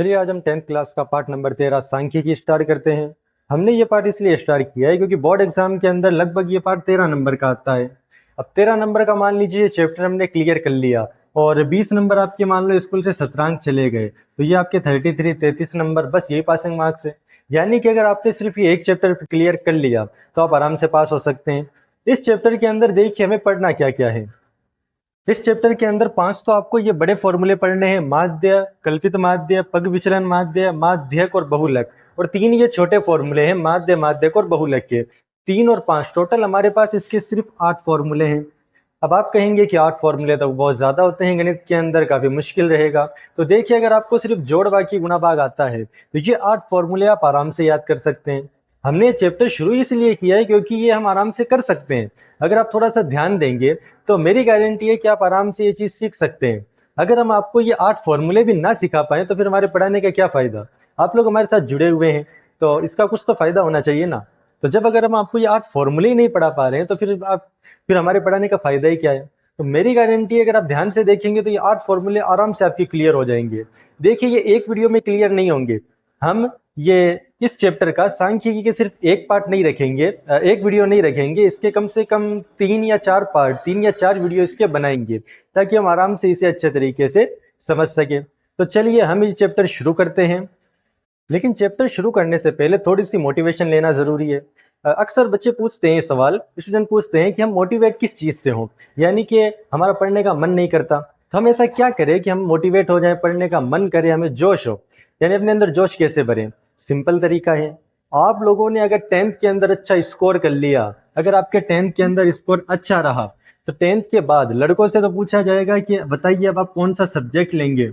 चलिए आज हम 10th क्लास का पार्ट नंबर 13 सांख्यिकी स्टार्ट करते हैं। हमने ये पार्ट इसलिए स्टार्ट किया है क्योंकि बोर्ड एग्जाम के अंदर लगभग ये पार्ट 13 नंबर का आता है। अब 13 नंबर का मान लीजिए चैप्टर हमने क्लियर कर लिया और 20 नंबर आपके मान लो स्कूल से शतरंज चले गए, तो ये आपके 33 नंबर बस यही पासिंग मार्क्स है। यानी कि अगर आपने सिर्फ ये एक चैप्टर क्लियर कर लिया तो आप आराम से पास हो सकते हैं। इस चैप्टर के अंदर देखिए हमें पढ़ना क्या क्या है। इस चैप्टर के अंदर 5 तो आपको ये बड़े फॉर्मूले पढ़ने हैं, माध्य, कल्पित माध्य, पग विचलन माध्य, माध्यक और बहुलक। और 3 ये छोटे फॉर्मूले हैं, माध्य, माध्यक और बहुलक के। 3 और 5 टोटल हमारे पास इसके सिर्फ 8 फॉर्मूले हैं। अब आप कहेंगे कि 8 फॉर्मूले तो बहुत ज्यादा होते हैं, गणित के अंदर काफी मुश्किल रहेगा। तो देखिए अगर आपको सिर्फ जोड़ बाकी गुणा भाग आता है तो ये 8 फॉर्मूले आप आराम से याद कर सकते हैं। हमने ये चैप्टर शुरू इसलिए किया है क्योंकि ये हम आराम से कर सकते हैं। अगर आप थोड़ा सा ध्यान देंगे तो मेरी गारंटी है कि आप आराम से ये चीज सीख सकते हैं। अगर हम आपको ये 8 फॉर्मूले भी ना सिखा पाए तो फिर हमारे पढ़ाने का क्या फायदा। आप लोग हमारे साथ जुड़े हुए हैं तो इसका कुछ तो फायदा होना चाहिए ना। तो जब अगर हम आपको ये 8 फॉर्मूले ही नहीं पढ़ा पा रहे हैं तो फिर हमारे पढ़ाने का फायदा ही क्या है। तो मेरी गारंटी है अगर आप ध्यान से देखेंगे तो ये 8 फॉर्मूले आराम से आपके क्लियर हो जाएंगे। देखिए ये एक वीडियो में क्लियर नहीं होंगे। हम ये इस चैप्टर का सांख्यिकी के सिर्फ एक पार्ट नहीं रखेंगे, एक वीडियो नहीं रखेंगे, इसके कम से कम 3 या 4 पार्ट, 3 या 4 वीडियो इसके बनाएंगे ताकि हम आराम से इसे अच्छे तरीके से समझ सके। तो चलिए हम ये चैप्टर शुरू करते हैं। लेकिन चैप्टर शुरू करने से पहले थोड़ी सी मोटिवेशन लेना जरूरी है। अक्सर बच्चे पूछते हैं सवाल, स्टूडेंट पूछते हैं कि हम मोटिवेट किस चीज से हों, यानी कि हमारा पढ़ने का मन नहीं करता, तो हम ऐसा क्या करें कि हम मोटिवेट हो जाए, पढ़ने का मन करे, हमें जोश हो। यानी अपने अंदर जोश कैसे भरें। सिंपल तरीका है। आप लोगों ने अगर 10th के अंदर अच्छा स्कोर कर लिया, अगर आपके 10th के अंदर स्कोर अच्छा रहा तो 10th के बाद लड़कों से तो पूछा जाएगा कि बताइए अब आप कौन सा सब्जेक्ट लेंगे,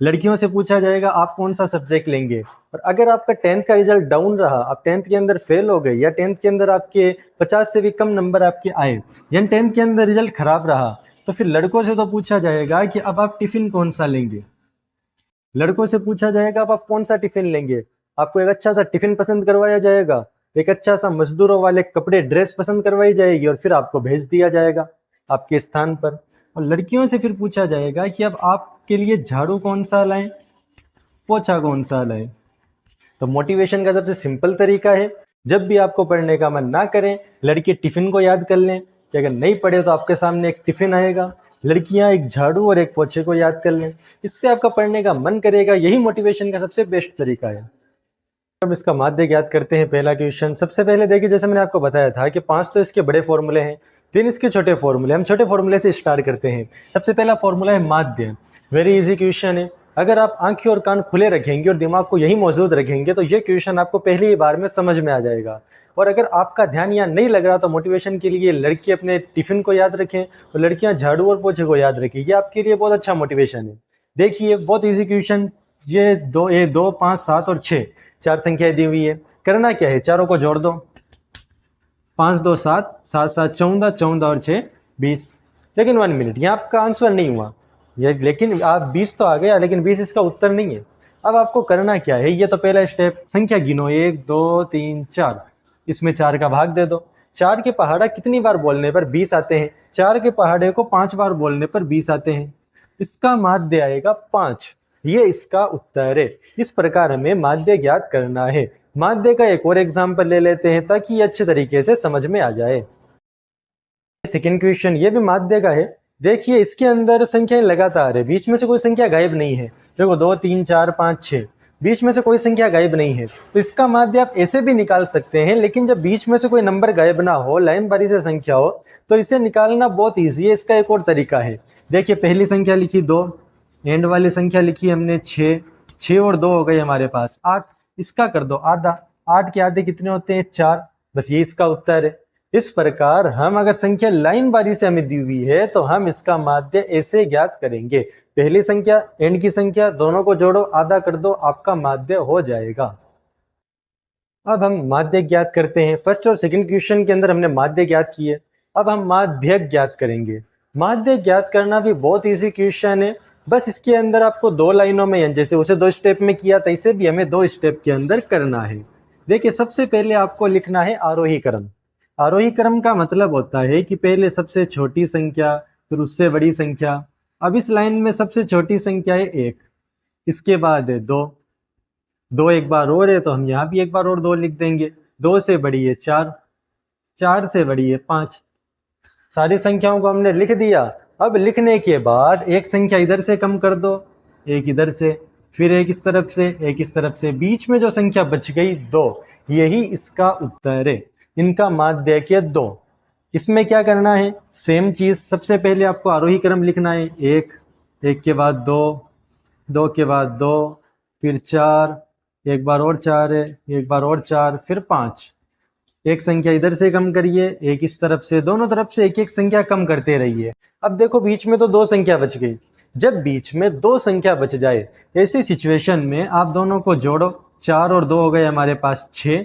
लड़कियों से पूछा जाएगा आप कौन सा सब्जेक्ट लेंगे। और अगर आपका 10th का रिजल्ट डाउन रहा, आप 10th के अंदर फेल हो गए या 10th के अंदर आपके 50 से भी कम नंबर आपके आए, यानी 10th के अंदर रिजल्ट खराब रहा, तो फिर लड़कों से तो पूछा जाएगा कि अब आप टिफिन कौन सा लेंगे। लड़कों से पूछा जाएगा अब आप कौन सा टिफिन लेंगे। आपको एक अच्छा सा टिफिन पसंद करवाया जाएगा, एक अच्छा सा मजदूरों वाले कपड़े ड्रेस पसंद करवाई जाएगी और फिर आपको भेज दिया जाएगा आपके स्थान पर। और लड़कियों से फिर पूछा जाएगा कि अब आपके लिए झाड़ू कौन सा लाएं, पोछा कौन सा लाएं। तो मोटिवेशन का सबसे सिंपल तरीका है, जब भी आपको पढ़ने का मन ना करें, लड़के टिफिन को याद कर लें कि अगर नहीं पढ़े तो आपके सामने एक टिफिन आएगा, लड़कियां एक झाड़ू और एक पोछे को याद कर लें, इससे आपका पढ़ने का मन करेगा। यही मोटिवेशन का सबसे बेस्ट तरीका है। अब इसका माध्य ज्ञात करते हैं। पहला क्वेश्चन, सबसे पहले देखिए जैसे मैंने आपको बताया था कि 5 तो इसके बड़े फॉर्मूले हैं, 3 इसके छोटे फॉर्मूले। हम छोटे फॉर्मूले से स्टार्ट करते हैं। सबसे पहला फॉर्मूला है माध्य। वेरी इजी क्वेश्चन है। अगर आप आंखें और कान खुले रखेंगे और दिमाग को यही मौजूद रखेंगे तो ये क्वेश्चन आपको पहली ही बार में समझ में आ जाएगा। और अगर आपका ध्यान यहाँ नहीं लग रहा तो मोटिवेशन के लिए लड़की अपने टिफिन को याद रखें और लड़कियां झाड़ू और पोछे को याद रखें, ये आपके लिए बहुत अच्छा मोटिवेशन है। देखिए बहुत इजी क्वेश्चन, ये 2, 5, 7 और 6 4 संख्याएं दी हुई है। करना क्या है, चारों को जोड़ दो। 5 2 7, 7 7 14, 14 और 6 20। लेकिन 1 मिनट, यहाँ आपका आंसर नहीं हुआ ये, लेकिन आप 20 तो आ गया लेकिन 20 इसका उत्तर नहीं है। अब आपको करना क्या है, ये तो पहला स्टेप, संख्या गिनो 1 2 3 4, इसमें 4 का भाग दे दो। 4 के पहाड़ा कितनी बार बोलने पर 20 आते हैं, 4 के पहाड़े को 5 बार बोलने पर 20 आते हैं। इसका माध्य आएगा 5, ये इसका उत्तर है। इस प्रकार हमें माध्य ज्ञात करना है। माध्य का एक और एग्जाम्पल ले लेते हैं ताकि ये अच्छे तरीके से समझ में आ जाए। सेकेंड क्वेश्चन ये भी माध्य का है। देखिए इसके अंदर संख्याएं लगातार है, बीच में से कोई संख्या गायब नहीं है। देखो 2 3 4 5 6, बीच में से कोई संख्या गायब नहीं है, तो इसका माध्य आप ऐसे भी निकाल सकते हैं। लेकिन जब बीच में से कोई नंबर गायब ना हो, लाइन बारी से संख्या हो, तो इसे निकालना बहुत ईजी है। इसका एक और तरीका है। देखिए पहली संख्या लिखी 2, एंड वाली संख्या लिखी हमने 6, 6 और 2 हो गए हमारे पास 8। इसका कर दो आधा, 8 के आधे कितने होते हैं 4, बस ये इसका उत्तर है। इस प्रकार हम अगर संख्या लाइन बारी से हमें दी हुई है तो हम इसका माध्य ऐसे ज्ञात करेंगे। पहली संख्या एंड की संख्या दोनों को जोड़ो, आधा कर दो, आपका माध्य हो जाएगा। अब हम माध्य ज्ञात करते हैं। फर्स्ट और सेकंड क्वेश्चन के अंदर हमने माध्य ज्ञात किए, अब हम माध्य ज्ञात करेंगे। माध्य ज्ञात करना भी बहुत इजी क्वेश्चन है। बस इसके अंदर आपको 2 लाइनों में, जैसे उसे 2 स्टेप में किया था, इसे भी हमें 2 स्टेप के अंदर करना है। देखिए सबसे पहले आपको लिखना है आरोही क्रम। आरोही क्रम का मतलब होता है कि पहले सबसे छोटी संख्या, फिर उससे बड़ी संख्या। अब इस लाइन में सबसे छोटी संख्या है 1, इसके बाद है 2, 2 एक बार और है तो हम यहाँ भी एक बार और 2 लिख देंगे। 2 से बड़ी है 4, 4 से बड़ी है 5। सारी संख्याओं को हमने लिख दिया। अब लिखने के बाद एक संख्या इधर से कम कर दो, एक इधर से, फिर एक इस तरफ से, एक इस तरफ से, बीच में जो संख्या बच गई 2, यही इसका उत्तर है। इनका माध्यक 2। इसमें क्या करना है, सेम चीज, सबसे पहले आपको आरोही क्रम लिखना है। 1, 1 के बाद 2, 2 के बाद 2, फिर 4, एक बार और 4 है, एक बार और 4, फिर 5। एक संख्या इधर से कम करिए, एक इस तरफ से, दोनों तरफ से एक एक संख्या कम करते रहिए। अब देखो बीच में तो 2 संख्या बच गई। जब बीच में 2 संख्या बच जाए, ऐसी सिचुएशन में आप दोनों को जोड़ो। 4 और 2 हो गए हमारे पास 6,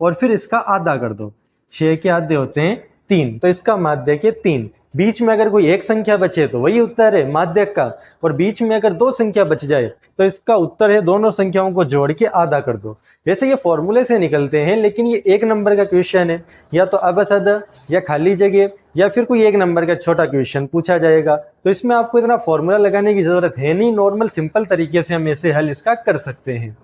और फिर इसका आधा कर दो। 6 के आधे होते हैं 3, तो इसका माध्यक 3। बीच में अगर कोई एक संख्या बचे तो वही उत्तर है माध्यक का, और बीच में अगर 2 संख्या बच जाए तो इसका उत्तर है दोनों संख्याओं को जोड़ के आधा कर दो। वैसे ये फॉर्मूले से निकलते हैं, लेकिन ये 1 नंबर का क्वेश्चन है, या तो अबसद या खाली जगह या फिर कोई 1 नंबर का छोटा क्वेश्चन पूछा जाएगा, तो इसमें आपको इतना फॉर्मूला लगाने की जरूरत है नहीं। नॉर्मल सिंपल तरीके से हम ऐसे हल इसका कर सकते हैं।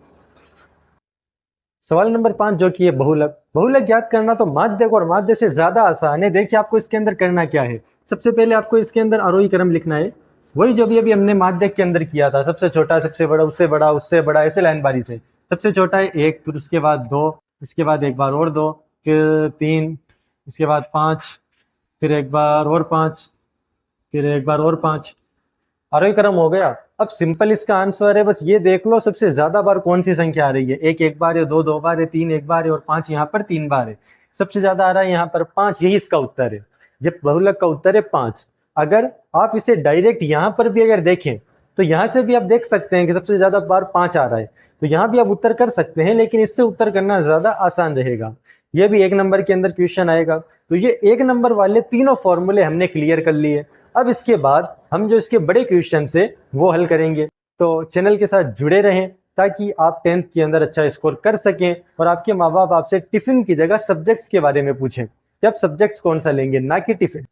सवाल नंबर 5 जो कि है बहुलक। बहुलक ज्ञात करना तो माध्यक और माध्य से ज्यादा आसान है। देखिए आपको इसके अंदर करना क्या है। सबसे पहले आपको इसके अंदर आरोही क्रम लिखना है, वही जो भी अभी हमने माध्यक के अंदर किया था। सबसे छोटा, सबसे बड़ा, उससे बड़ा, उससे बड़ा, ऐसे लाइन बारी से। सबसे छोटा है 1, फिर उसके बाद 2, इसके बाद एक बार और 2, फिर 3, इसके बाद 5, फिर एक बार और 5, फिर एक बार और 5। आरोही क्रम हो गया। अब सिंपल इसका आंसर है, बस ये देख लो सबसे ज्यादा बार कौन सी संख्या आ रही है। 1 एक बार है, 2 2 बार है, 3 एक बार है, और 5 यहाँ पर 3 बार है। सबसे ज्यादा आ रहा है यहाँ पर 5, यही इसका उत्तर है। जब बहुलक का उत्तर है 5। अगर आप इसे डायरेक्ट यहाँ पर भी अगर देखें तो यहाँ से भी आप देख सकते हैं कि सबसे ज्यादा बार 5 आ रहा है, तो यहाँ भी आप उत्तर कर सकते हैं, लेकिन इससे उत्तर करना ज्यादा आसान रहेगा। यह भी 1 नंबर के अंदर क्वेश्चन आएगा। तो ये 1 नंबर वाले तीनों फॉर्मूले हमने क्लियर कर लिए। अब इसके बाद हम जो इसके बड़े क्वेश्चन है वो हल करेंगे। तो चैनल के साथ जुड़े रहें ताकि आप 10th के अंदर अच्छा स्कोर कर सकें, और आपके माँ बाप आपसे टिफिन की जगह सब्जेक्ट्स के बारे में पूछें कि आप सब्जेक्ट्स कौन सा लेंगे, ना कि टिफिन।